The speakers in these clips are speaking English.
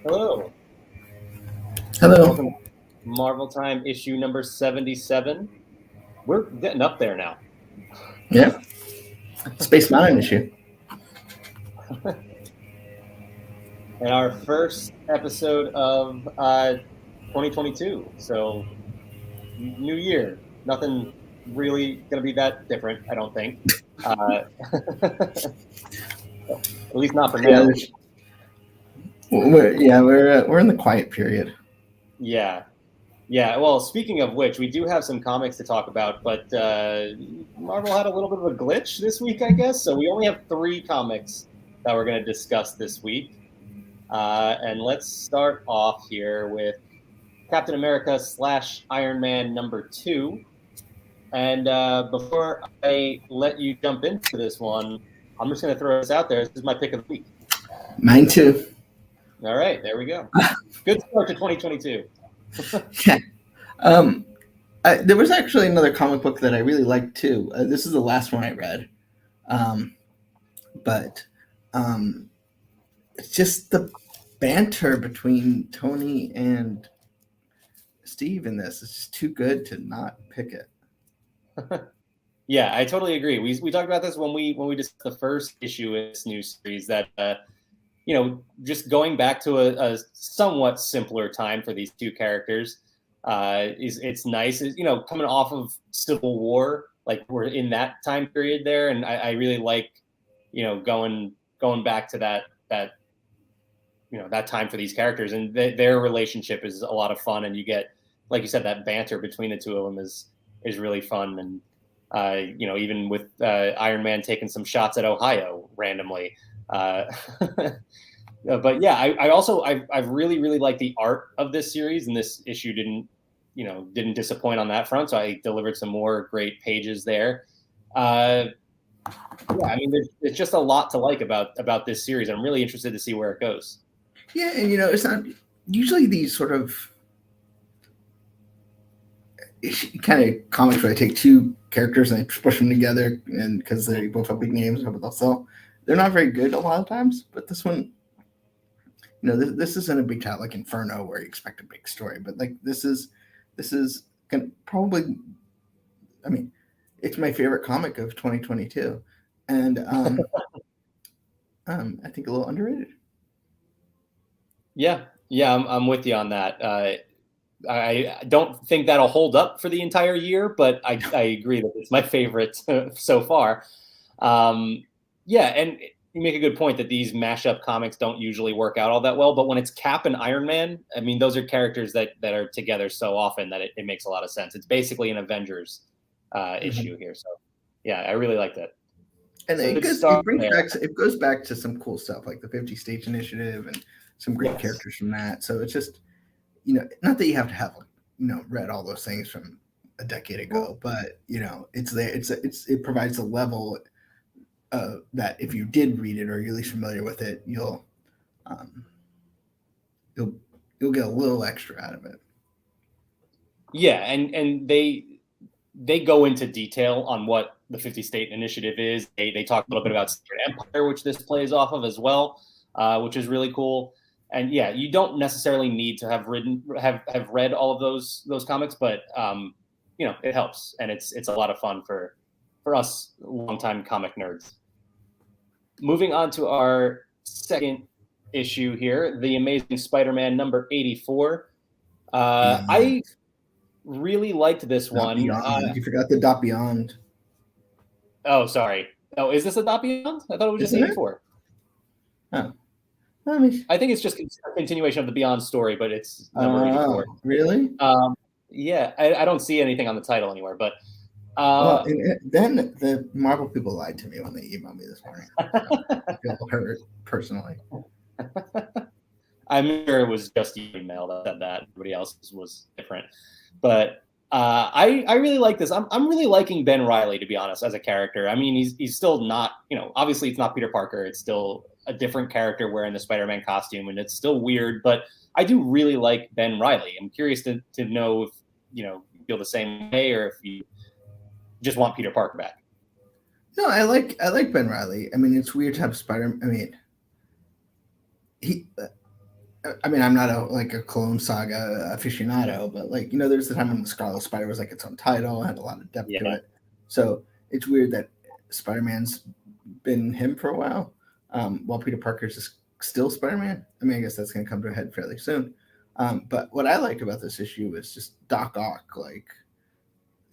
Hello, Hello. welcome to Marvel Time issue number 77. We're getting up there now. Yeah, Space Mountain issue. And our first episode of 2022. So, new year. Nothing really going to be that different, I don't think. At least not for Yeah, now. we're in the quiet period. Yeah. Yeah. Well, speaking of which, we do have some comics to talk about, but Marvel had a little bit of a glitch this week, I guess. So, we only have 3 comics that we're going to discuss this week. And let's start off here with Captain America / Iron Man #2. And before I let you jump into this one, I'm just going to throw this out there. This is my pick of the week. Mine too. All right, there we go. Good start to 2022. Yeah. There was actually another comic book that I really liked too. This is the last one I read, um, but um, it's just the banter between Tony and Steve in this. It's just too good to not pick it. Yeah, I totally agree. We talked about this when we discussed the first issue in this new series that just going back to a somewhat simpler time for these two characters is it's nice. Coming off of Civil War, like we're in that time period there, and I really like going back to that time for these characters, and their relationship is a lot of fun, and you get, like you said, that banter between the two of them is really fun, and even with Iron Man taking some shots at Ohio randomly. Uh, but yeah, I've really liked the art of this series, and this issue didn't disappoint on that front. So I delivered some more great pages there. Yeah, I mean, there's just a lot to like about this series. I'm really interested to see where it goes. Yeah, and it's not usually these sort of kind of comics where I take two characters and I push them together, and because they both have big names, but also they're not very good a lot of times. But this one, this isn't a big title like Inferno where you expect a big story, but like this is probably, I mean, it's my favorite comic of 2022, and I think a little underrated. Yeah, I'm with you on that. I don't think that'll hold up for the entire year, but I agree that it's my favorite so far. Yeah, and you make a good point that these mashup comics don't usually work out all that well, but when it's Cap and Iron Man, I mean, those are characters that are together so often that it makes a lot of sense. It's basically an Avengers issue here. So, yeah, I really like that. And So good start there. it goes back to some cool stuff like the 50 States Initiative and some great Yes. characters from that. So it's just, not that you have to have read all those things from a decade ago, but it's there. It provides a level that if you did read it or you're at least familiar with it, um, you'll you'll get a little extra out of it. Yeah, and they go into detail on what the 50 State Initiative is. They talk a little bit about Secret Empire, which this plays off of as well, which is really cool. And yeah, you don't necessarily need to have read all of those comics, but it helps, and it's a lot of fun for us longtime comic nerds. Moving on to our second issue here, The Amazing Spider-Man #84. Beyond, I really liked this not one. beyond. You forgot the dot beyond, Oh, sorry. Oh, is this a dot beyond? I thought it was just isn't it? 84. Oh, I mean, I think it's just a continuation of the Beyond story, but it's number 84. really? Yeah, I don't see anything on the title anywhere, but Well, then the Marvel people lied to me when they emailed me this morning. So I feel hurt personally. I'm sure it was just your email that said that. Everybody else was different. But I really like this. I'm really liking Ben Reilly, to be honest, as a character. I mean, he's still not, obviously it's not Peter Parker. It's still a different character wearing the Spider-Man costume, and it's still weird. But I do really like Ben Reilly. I'm curious to know if you feel the same way or if you just want Peter Parker back. No, I like Ben Riley. I mean, it's weird to have Spider. I mean, he I mean, I'm not a Clone Saga aficionado, but like, there's the time when the Scarlet Spider was like its own title, had a lot of depth to Yeah. it. So it's weird that Spider-Man's been him for a while Peter Parker's is still Spider-Man. I mean, I guess that's going to come to a head fairly soon. But what I liked about this issue is just Doc Ock. Like,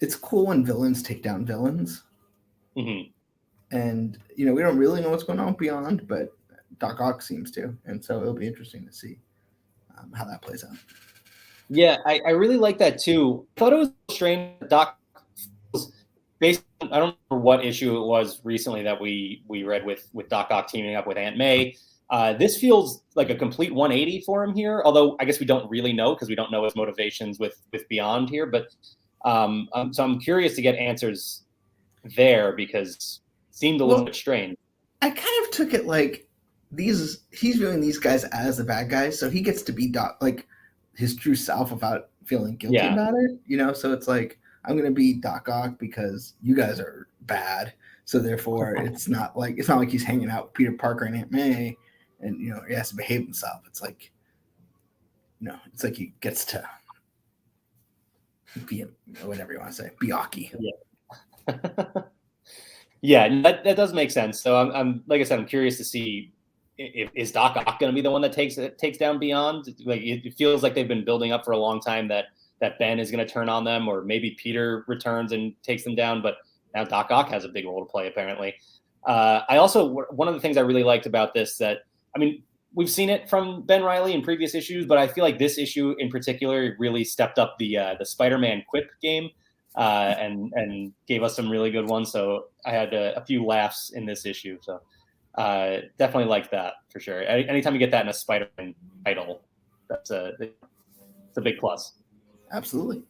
it's cool when villains take down villains. Mm-hmm. And, we don't really know what's going on beyond, but Doc Ock seems to. And so it'll be interesting to see how that plays out. Yeah, I really like that too. I thought it was strange. Doc was based on, I don't remember what issue it was recently that we read with Doc Ock teaming up with Aunt May. This feels like a complete 180 for him here, although I guess we don't really know because we don't know his motivations with Beyond here. But so I'm curious to get answers there because it seemed a little bit strange. I kind of took it like he's viewing these guys as the bad guys, so he gets to be his true self without feeling guilty about it. So it's like, I'm going to be Doc Ock because you guys are bad. So therefore it's not like he's hanging out with Peter Parker and Aunt May and, he has to behave himself. It's like, it's like he gets to be whatever you want to say, be Ocky. Yeah. Yeah, that does make sense. So I'm like I said, I'm curious to see is Doc Ock going to be the one that takes down Beyond? Like, it feels like they've been building up for a long time that Ben is going to turn on them, or maybe Peter returns and takes them down. But now Doc Ock has a big role to play, apparently. I also, one of the things I really liked about this, we've seen it from Ben Reilly in previous issues, but I feel like this issue in particular really stepped up the Spider-Man quip game and gave us some really good ones. So I had a few laughs in this issue. So definitely like that for sure. Anytime you get that in a Spider-Man title, it's a big plus. Absolutely.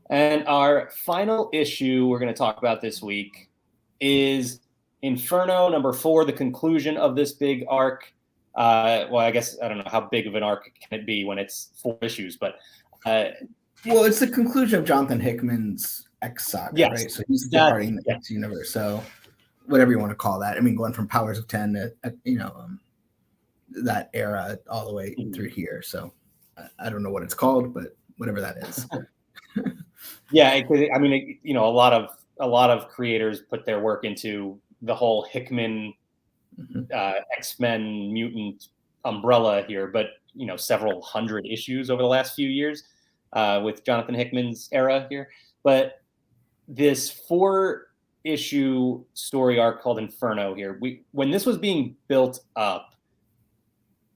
And our final issue we're going to talk about this week is Inferno number 4, the conclusion of this big arc. Well, I guess I don't know how big of an arc can it be when it's 4 issues, but well, it's the conclusion of Jonathan Hickman's X saga, right? So he's departing the X universe. So whatever you want to call that. I mean, going from Powers of 10 to that era all the way through here. So I don't know what it's called, but whatever that is. Yeah, I mean, a lot of creators put their work into the whole Hickman X-Men mutant umbrella here, but several hundred issues over the last few years with Jonathan Hickman's era here. But this 4-issue story arc called Inferno here, when this was being built up,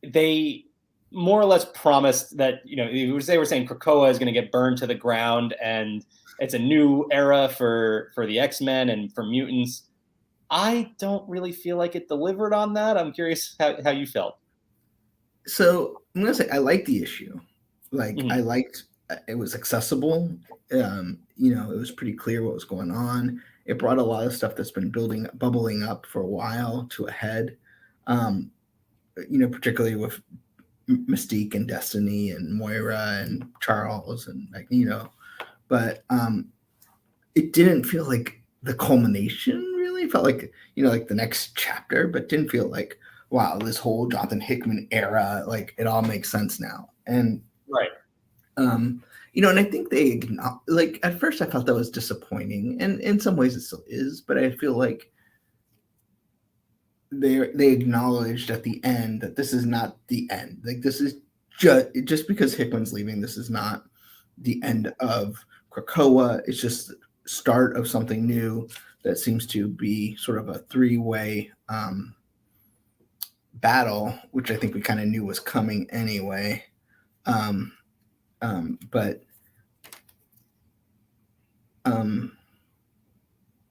they more or less promised that, they were saying Krakoa is going to get burned to the ground and it's a new era for the X-Men and for mutants. I don't really feel like it delivered on that. I'm curious how you felt. So I'm going to say I liked the issue. I liked it was accessible. It was pretty clear what was going on. It brought a lot of stuff that's been bubbling up for a while to a head. Particularly with Mystique and Destiny and Moira and Charles and Magneto, but it didn't feel like the culmination. Really, it felt like like the next chapter, but didn't feel like, wow, this whole Jonathan Hickman era, like it all makes sense now. And right, and I think they at first I felt that was disappointing, and in some ways it still is, but I feel like they acknowledged at the end that this is not the end. Like, this is just because Hickman's leaving, this is not the end of Krakoa. It's just the start of something new that seems to be sort of a 3-way battle, which I think we kind of knew was coming anyway.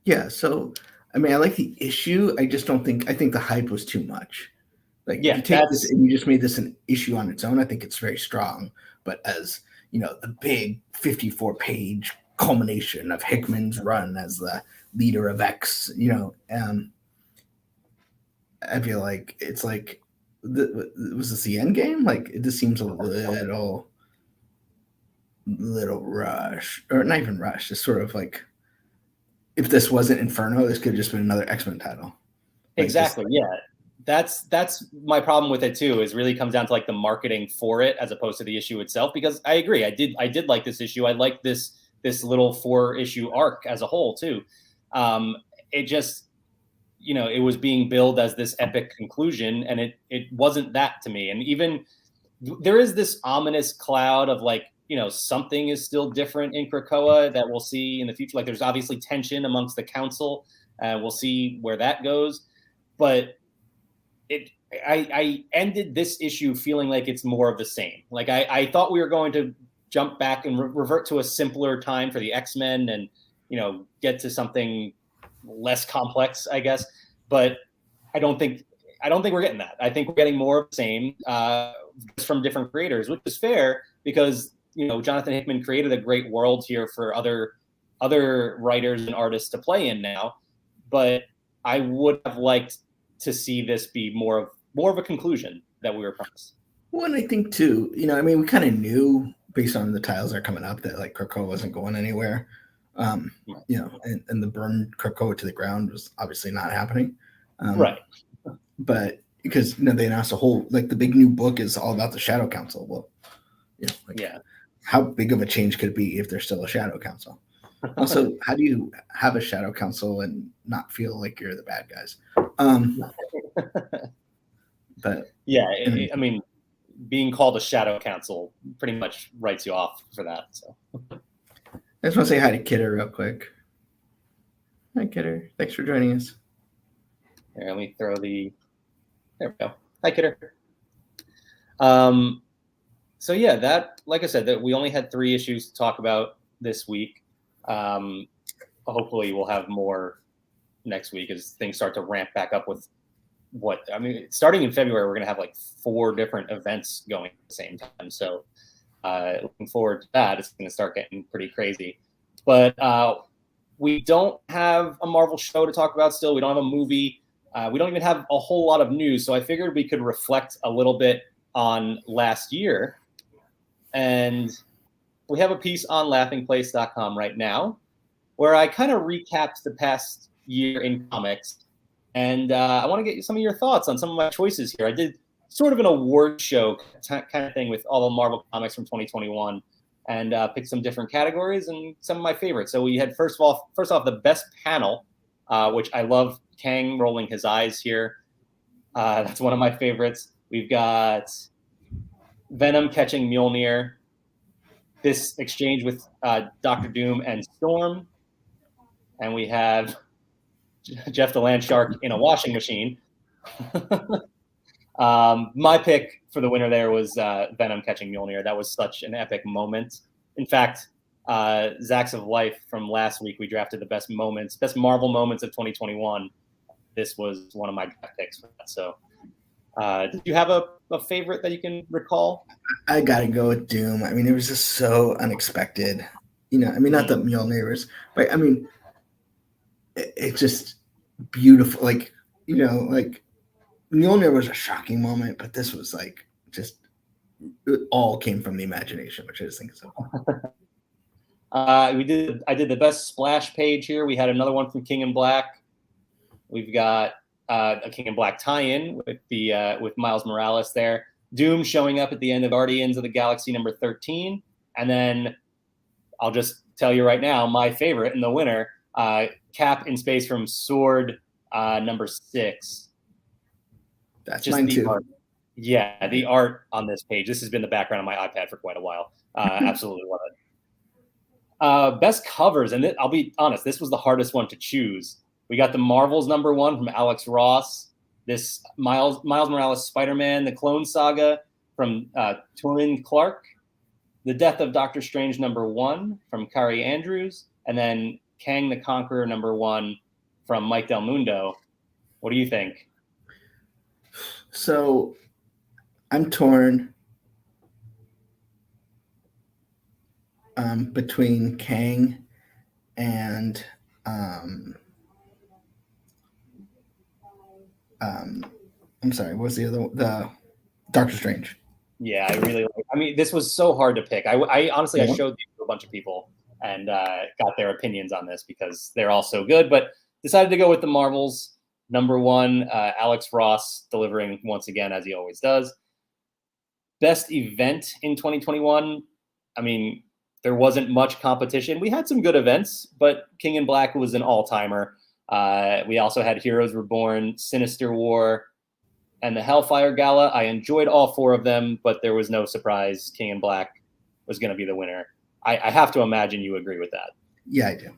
Yeah, so I mean, I like the issue. I think the hype was too much. Like, if you take this and you just made this an issue on its own, I think it's very strong. But as the big 54-page culmination of Hickman's run as the leader of X, I feel like it's like, was this the end game? Like, it just seems a little rush, or not even rush. It's sort of like, if this wasn't Inferno, this could have just been another X-Men title. Exactly. Yeah. that's my problem with it too, is really comes down to like the marketing for it as opposed to the issue itself. Because I agree, I did like this issue. I like this little 4-issue arc as a whole too. It just, it was being billed as this epic conclusion, and it wasn't that to me. And even there is this ominous cloud of like, something is still different in Krakoa that we'll see in the future. Like there's obviously tension amongst the council, and we'll see where that goes. But I ended this issue feeling like it's more of the same. Like I thought we were going to jump back and revert to a simpler time for the X-Men and, get to something less complex, I guess. But I don't think we're getting that. I think we're getting more of the same, just from different creators, which is fair because, Jonathan Hickman created a great world here for other writers and artists to play in now. But I would have liked to see this be more of a conclusion that we were promised. Well, and I think too, we kind of knew based on the titles that are coming up that like Krakoa wasn't going anywhere. And the burn Krakoa to the ground was obviously not happening. Right. But because they announced a whole the big new book is all about the Shadow Council. Well, how big of a change could it be if there's still a Shadow Council? Also, how do you have a Shadow Council and not feel like you're the bad guys? But yeah, I mean, being called a Shadow Council pretty much writes you off for that. So I just want to say hi to Kidder real quick. Hi, Kidder. Thanks for joining us. Here, let me throw there we go. Hi, Kidder. So yeah, that, like I said, that we only had 3 issues to talk about this week. Hopefully we'll have more next week as things start to ramp back up with starting in February, we're going to have like 4 different events going at the same time. So looking forward to that. It's going to start getting pretty crazy. But we don't have a Marvel show to talk about still. We don't have a movie. We don't even have a whole lot of news. So I figured we could reflect a little bit on last year. And we have a piece on laughingplace.com right now where I kind of recapped the past year in comics. And I want to get some of your thoughts on some of my choices here. I did sort of an award show kind of thing with all the Marvel comics from 2021 and picked some different categories and some of my favorites. So we had first off the best panel, which I love Kang rolling his eyes here. That's one of my favorites. We've got Venom catching Mjolnir. This exchange with Dr. Doom and Storm. And we have Jeff the Land Shark in a washing machine. My pick for the winner there was Venom catching Mjolnir. That was such an epic moment. In fact, Zacks of Life from last week, we drafted the best Marvel moments of 2021. This was one of my draft picks for that. So did you have a favorite that you can recall? I got to go with Doom. I mean, it was just so unexpected. Not that Mjolnir was, but I mean, it's just beautiful. Like Mjolnir was a shocking moment, but this was just it all came from the imagination, which I just think is so fun. I did the best splash page here. We had another one from King in Black. We've got a King in Black tie-in with Miles Morales there. Doom showing up at the end of Guardians of the Galaxy number 13. And then I'll just tell you right now, my favorite and the winner, Cap in space from Sword number 6. That's just mine too. Art. Yeah, the art on this page. This has been the background on my iPad for quite a while. Absolutely love it. Best covers, and I'll be honest, this was the hardest one to choose. We got the Marvels number 1 from Alex Ross. This Miles Morales Spider-Man, the Clone Saga from Turin Clark. The Death of Doctor Strange number 1 from Kari Andrews. And then Kang the Conqueror number 1 from Mike Del Mundo. What do you think? So I'm torn between Kang and I'm sorry, what was the other one? The Doctor Strange. Yeah, I mean, this was so hard to pick. I honestly, I showed these to a bunch of people and got their opinions on this because they're all so good, but decided to go with the Marvels. Number 1, Alex Ross delivering once again, as he always does. Best event in 2021. I mean, there wasn't much competition. We had some good events, but King in Black was an all-timer. We also had Heroes Reborn, Sinister War, and the Hellfire Gala. I enjoyed all 4 of them, but there was no surprise King in Black was going to be the winner. I have to imagine you agree with that. Yeah, I do.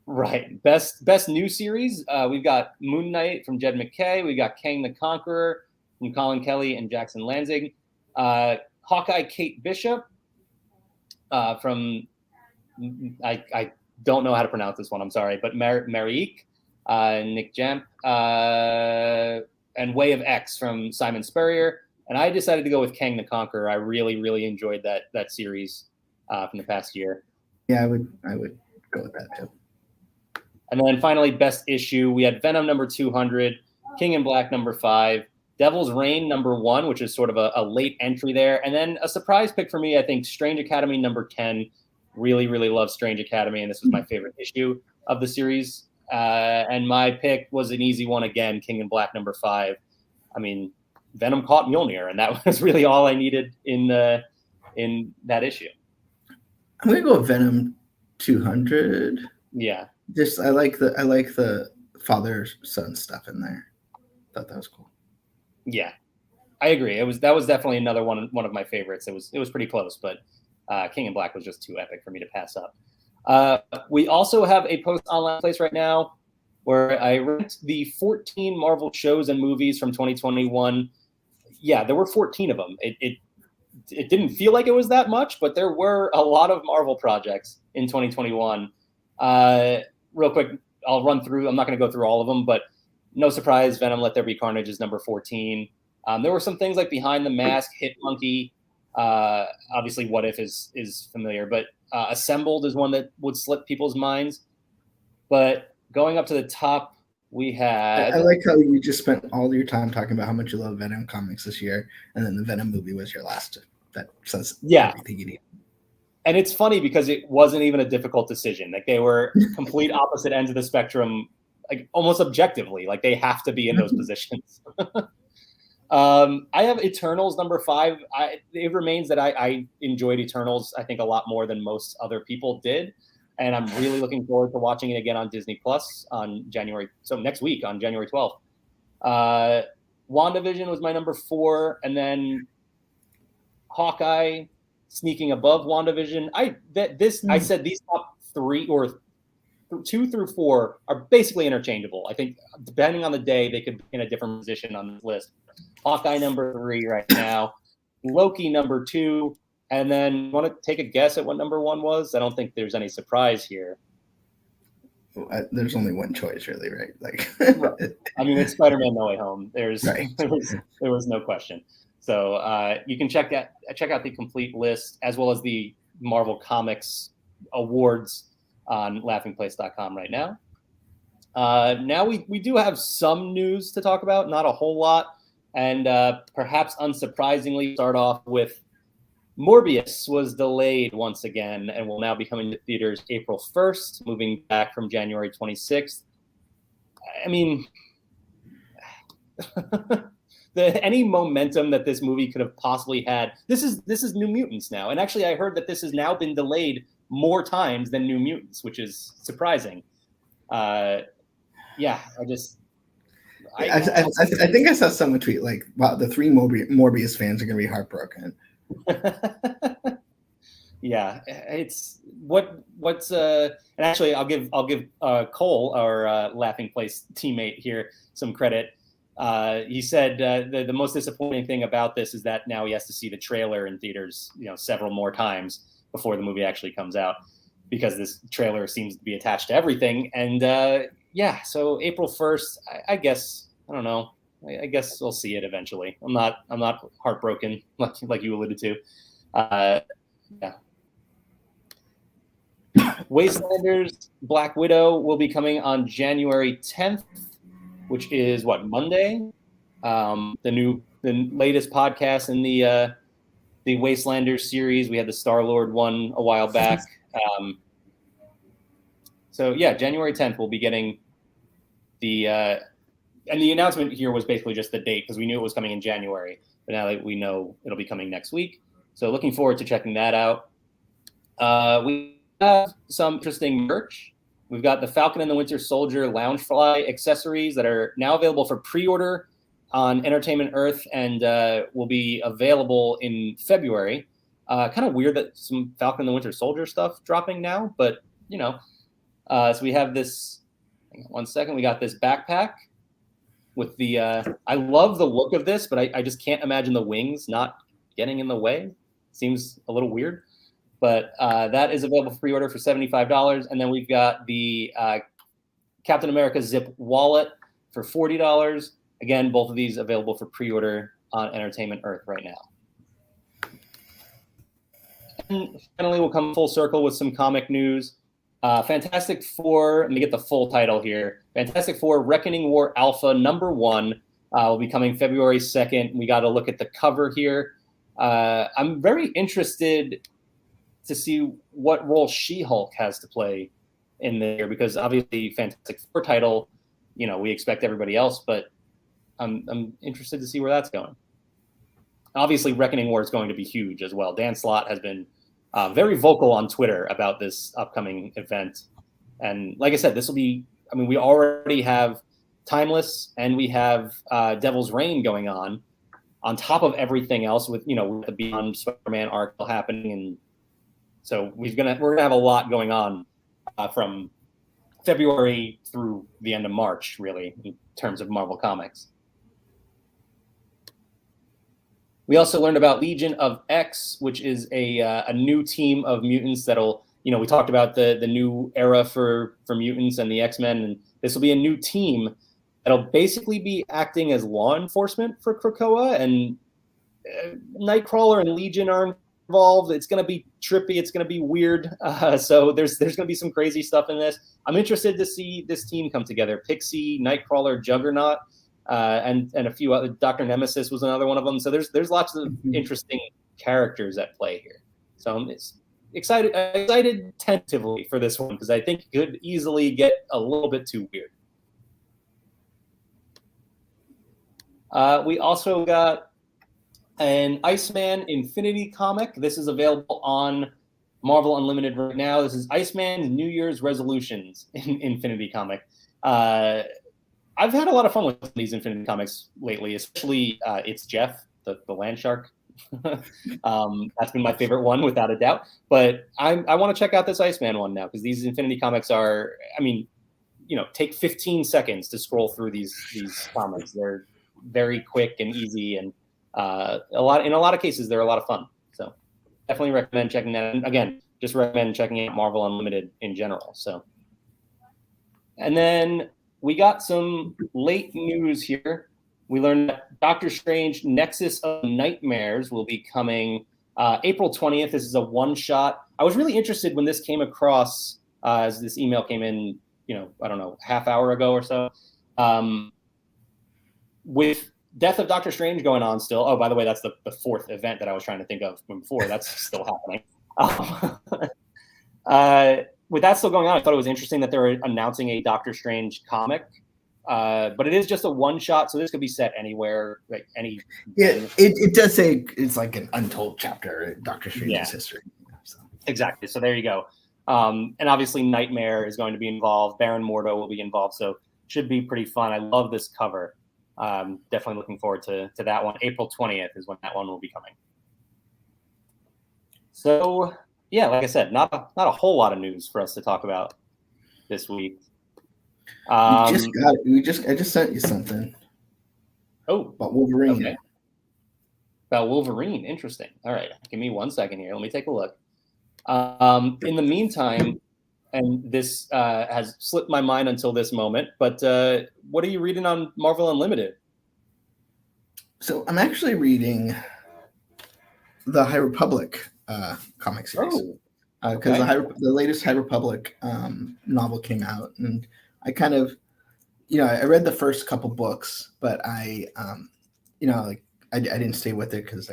Right. Best new series. We've got Moon Knight from Jed McKay. We got Kang the Conqueror from Colin Kelly and Jackson Lanzing. Hawkeye Kate Bishop from I don't know how to pronounce this one. I'm sorry, but Marique, Nick Jamp, and Way of X from Simon Spurrier. And I decided to go with Kang the Conqueror. I really, really enjoyed that series from the past year. Yeah, I would go with that too. And then finally, best issue, we had Venom number 200, King in Black number 5, Devil's Reign number 1, which is sort of a late entry there. And then a surprise pick for me, I think Strange Academy number 10. Really, really love Strange Academy, and this was my favorite issue of the series. And my pick was an easy one again, King in Black number 5. I mean, Venom caught Mjolnir, and that was really all I needed in that issue. I'm gonna go with Venom 200. Yeah. I like the father son stuff in there. Thought that was cool. Yeah, I agree. That was definitely another one of my favorites. It was pretty close, but King in Black was just too epic for me to pass up. We also have a post online place right now where I ranked the 14 Marvel shows and movies from 2021. Yeah, there were 14 of them. It didn't feel like it was that much, but there were a lot of Marvel projects in 2021. Real quick, I'll run through. I'm not going to go through all of them, but no surprise, Venom Let There Be Carnage is number 14. There were some things like Behind the Mask, Hit Monkey. Obviously, What If is familiar, but Assembled is one that would slip people's minds. But going up to the top, we had... I like how you just spent all your time talking about how much you love Venom comics this year, and then the Venom movie was your last. That says everything you need. And it's funny because it wasn't even a difficult decision. Like, they were complete opposite ends of the spectrum, like almost objectively. Like, they have to be in those positions. I have Eternals number 5. It remains that I enjoyed Eternals, I think, a lot more than most other people did. And I'm really looking forward to watching it again on Disney Plus on next week on January 12th. WandaVision was my number 4. And then Hawkeye sneaking above WandaVision. I said these top 3 or 2 through 4 are basically interchangeable. I think depending on the day, they could be in a different position on this list. Hawkeye number 3 right now, Loki number 2, and then want to take a guess at what number 1 was? I don't think there's any surprise here. There's only one choice, really, right? Like, I mean, it's Spiderman No Way Home. There was no question. So you can check out the complete list as well as the Marvel Comics awards on laughingplace.com right now. Now we do have some news to talk about, not a whole lot. And perhaps unsurprisingly, start off with Morbius was delayed once again and will now be coming to theaters April 1st, moving back from January 26th. I mean, any momentum that this movie could have possibly had. This is New Mutants now. And actually, I heard that this has now been delayed more times than New Mutants, which is surprising. I think I saw someone tweet like, "Wow, the 3 Morbius fans are going to be heartbroken." Yeah, it's what's and actually, I'll give Cole, our Laughing Place teammate here, some credit. He said the most disappointing thing about this is that now he has to see the trailer in theaters, several more times before the movie actually comes out, because this trailer seems to be attached to everything. And so April 1st, I guess, I don't know. I guess we'll see it eventually. I'm not heartbroken like you alluded to. Wastelanders Black Widow will be coming on January 10th, which is Monday. The latest podcast in the Wastelanders series. We had the Star-Lord one a while back. So yeah, January 10th we'll be getting the and the announcement here was basically just the date because we knew it was coming in January, but now that we know it'll be coming next week. So looking forward to checking that out. We have some interesting merch. We've got the Falcon and the Winter Soldier Loungefly accessories that are now available for pre-order on Entertainment Earth and will be available in February. Kind of weird that some Falcon and the Winter Soldier stuff dropping now, but so we have this. Hang on one second. We got this backpack with the. I love the look of this, but I just can't imagine the wings not getting in the way. Seems a little weird, but that is available for pre-order for $75, and then we've got the Captain America Zip wallet for $40. Again, both of these available for pre-order on Entertainment Earth right now. And finally, we'll come full circle with some comic news. Fantastic Four, let me get the full title here. Fantastic Four Reckoning War Alpha #1 will be coming February 2nd. We got to look at the cover here. I'm very interested to see what role She-Hulk has to play in there because obviously Fantastic Four title, we expect everybody else, but I'm interested to see where that's going. Obviously, Reckoning War is going to be huge as well. Dan Slott has been very vocal on Twitter about this upcoming event. And like I said, this will be, we already have Timeless and we have Devil's Reign going on top of everything else with the Beyond Spider-Man arc happening. And so we're going to have a lot going on from February through the end of March, really, in terms of Marvel Comics. We also learned about Legion of X, which is a new team of mutants that'll, we talked about the new era for mutants and the X-Men, and this will be a new team that'll basically be acting as law enforcement for Krakoa, and Nightcrawler and Legion are involved. It's going to be trippy. It's going to be weird. So there's going to be some crazy stuff in this. I'm interested to see this team come together. Pixie, Nightcrawler, Juggernaut. And a few other. Dr. Nemesis was another one of them. So there's lots of interesting characters at play here. So I'm excited tentatively for this one because I think it could easily get a little bit too weird. We also got an Iceman Infinity comic. This is available on Marvel Unlimited right now. This is Iceman's New Year's Resolutions in Infinity comic. I've had a lot of fun with these Infinity comics lately, especially It's Jeff, the land shark. That's been my favorite one, without a doubt. But I want to check out this Iceman one now because these Infinity comics are, take 15 seconds to scroll through these comics. They're very quick and easy, and in a lot of cases, they're a lot of fun. So definitely recommend checking that out. And again, just recommend checking out Marvel Unlimited in general. So, and then we got some late news here. We learned that Doctor Strange Nexus of Nightmares will be coming April 20th. This is a one-shot. I was really interested when this came across as this email came in, I don't know, half hour ago or so. With Death of Doctor Strange going on still. Oh, by the way, that's the fourth event that I was trying to think of before. That's still happening. With that still going on, I thought it was interesting that they're announcing a Doctor Strange comic, but it is just a one-shot, so this could be set anywhere, like any. Yeah, it does say it's like an untold chapter in Doctor Strange's history. So. Exactly. So there you go. And obviously, Nightmare is going to be involved. Baron Mordo will be involved, so should be pretty fun. I love this cover. Definitely looking forward to that one. April 20th is when that one will be coming. So. Yeah, like I said, not a whole lot of news for us to talk about this week. I just sent you something. Oh, about Wolverine. Okay. About Wolverine, interesting. All right, give me 1 second here. Let me take a look. In the meantime, and this has slipped my mind until this moment, but what are you reading on Marvel Unlimited? So I'm actually reading the High Republic comic series because the latest High Republic novel came out, and I kind of, I read the first couple books, but I didn't stay with it because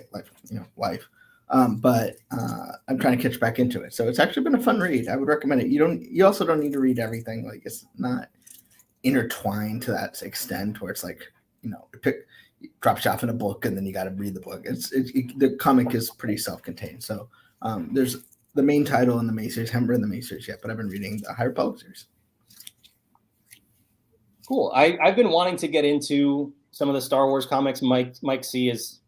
life. But I'm trying to catch back into it. So it's actually been a fun read. I would recommend it. You also don't need to read everything. Like it's not intertwined to that extent where it's like, drops you off in a book and then you got to read the book. The comic is pretty self-contained. So there's the main title in the May series. I haven't read the May series yet, but I've been reading the High Republic series. Cool. I've been wanting to get into some of the Star Wars comics. Mike C has,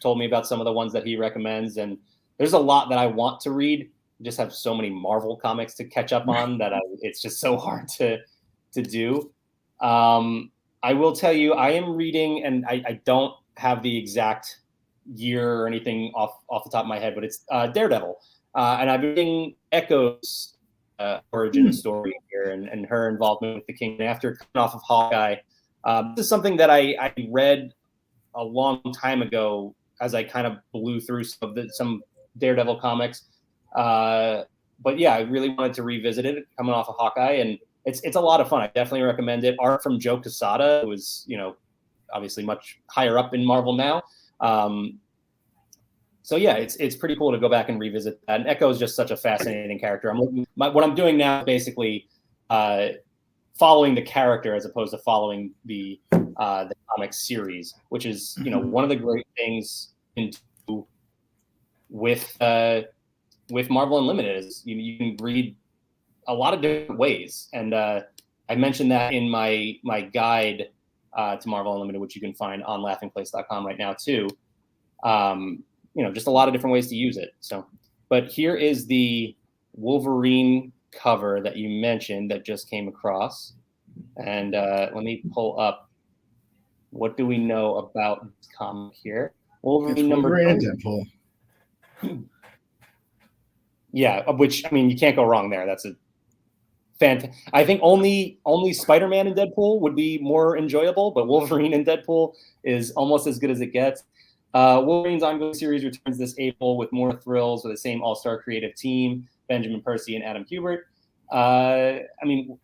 told me about some of the ones that he recommends, and there's a lot that I want to read. I just have so many Marvel comics to catch up on that it's just so hard to do. I will tell you, I am reading, and I don't have the exact year or anything off the top of my head, but it's Daredevil, and I'm reading Echo's origin story here and her involvement with the King after coming off of Hawkeye. This is something that I read a long time ago as I kind of blew through some Daredevil comics. But yeah, I really wanted to revisit it coming off of Hawkeye, and it's a lot of fun. I definitely recommend it. Art from Joe Quesada, who is, obviously much higher up in Marvel now. So yeah, it's pretty cool to go back and revisit that. And Echo is just such a fascinating character. What I'm doing now is basically following the character as opposed to following the comic series, which is one of the great things with Marvel Unlimited is you can read a lot of different ways. And I mentioned that in my guide to Marvel Unlimited, which you can find on laughingplace.com right now too. Just a lot of different ways to use it. So, but here is the Wolverine cover that you mentioned that just came across. And let me pull up. What do we know about this comic here? Wolverine number 2. Yeah, which, you can't go wrong there. That's a fantastic. I think only Spider-Man and Deadpool would be more enjoyable, but Wolverine and Deadpool is almost as good as it gets. Wolverine's ongoing series returns this April with more thrills with the same all-star creative team, Benjamin Percy and Adam Kubert. Let's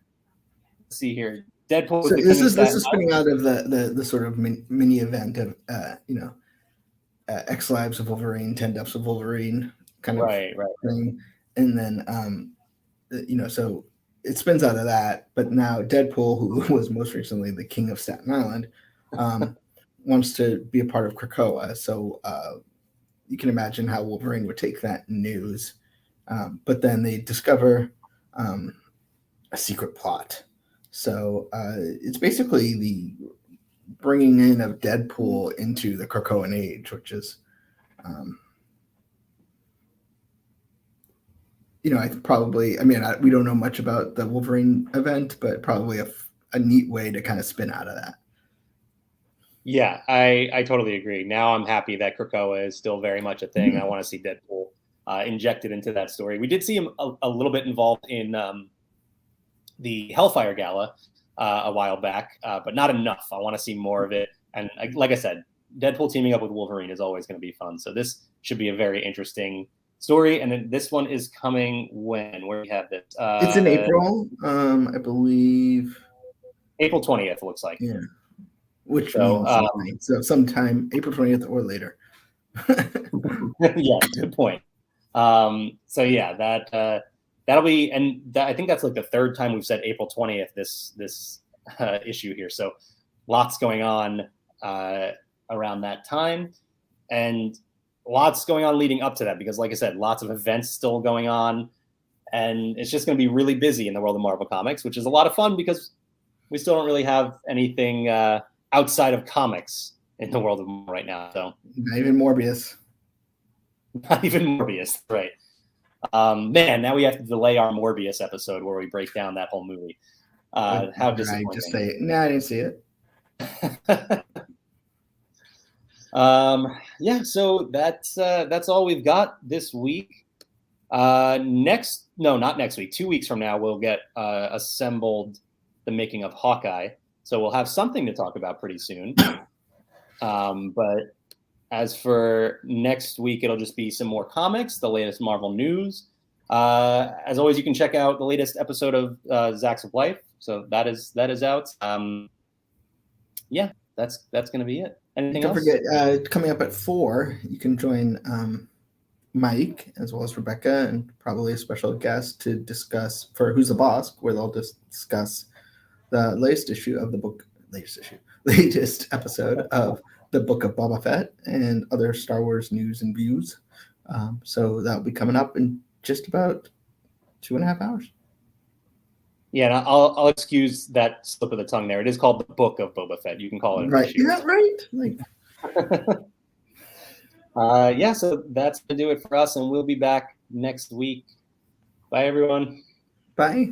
see here. Deadpool. So this is spinning out of the sort of mini event of X Lives of Wolverine, 10 Deaths of Wolverine kind of thing, and then so it spins out of that. But now Deadpool, who was most recently the king of Staten Island, wants to be a part of Krakoa. So you can imagine how Wolverine would take that news. But then they discover a secret plot. So it's basically the bringing in of Deadpool into the Krakoan age, which is, we don't know much about the Wolverine event, but probably a neat way to kind of spin out of that. Yeah, I totally agree. Now I'm happy that Krakoa is still very much a thing. I want to see Deadpool injected into that story. We did see him a little bit involved in the Hellfire Gala a while back, but not enough. I want to see more of it. And like I said, Deadpool teaming up with Wolverine is always going to be fun. So this should be a very interesting story. And then this one is coming when? Where do we have this? It's in April, I believe. April 20th, looks like. Yeah. Which means so sometime April 20th or later. Yeah, good point. So yeah, that'll be, and I think that's like the third time we've said April 20th this issue here. So lots going on around that time, and lots going on leading up to that, because like I said, lots of events still going on, and it's just going to be really busy in the world of Marvel Comics, which is a lot of fun because we still don't really have anything outside of comics in the world of Marvel right now. So not even Morbius, right? Man, now we have to delay our Morbius episode where we break down that whole movie. How disappointing! I just say, no, I didn't see it. Yeah, so that's all we've got this week. Not next week. 2 weeks from now, we'll get assembled the making of Hawkeye. So we'll have something to talk about pretty soon. But as for next week, it'll just be some more comics, the latest Marvel news. As always, you can check out the latest episode of Zacks of Life. So that is out. Yeah, that's going to be it. Anything else? Don't forget, coming up at 4, you can join Mike as well as Rebecca and probably a special guest to discuss for Who's the Boss, where they'll discuss the latest episode of the Book of Boba Fett and other Star Wars news and views. So that'll be coming up in just about 2.5 hours. Yeah, and I'll excuse that slip of the tongue there. It is called the Book of Boba Fett. You can call it right. Yeah, right. Yeah, so that's going to do it for us, and we'll be back next week. Bye, everyone. Bye.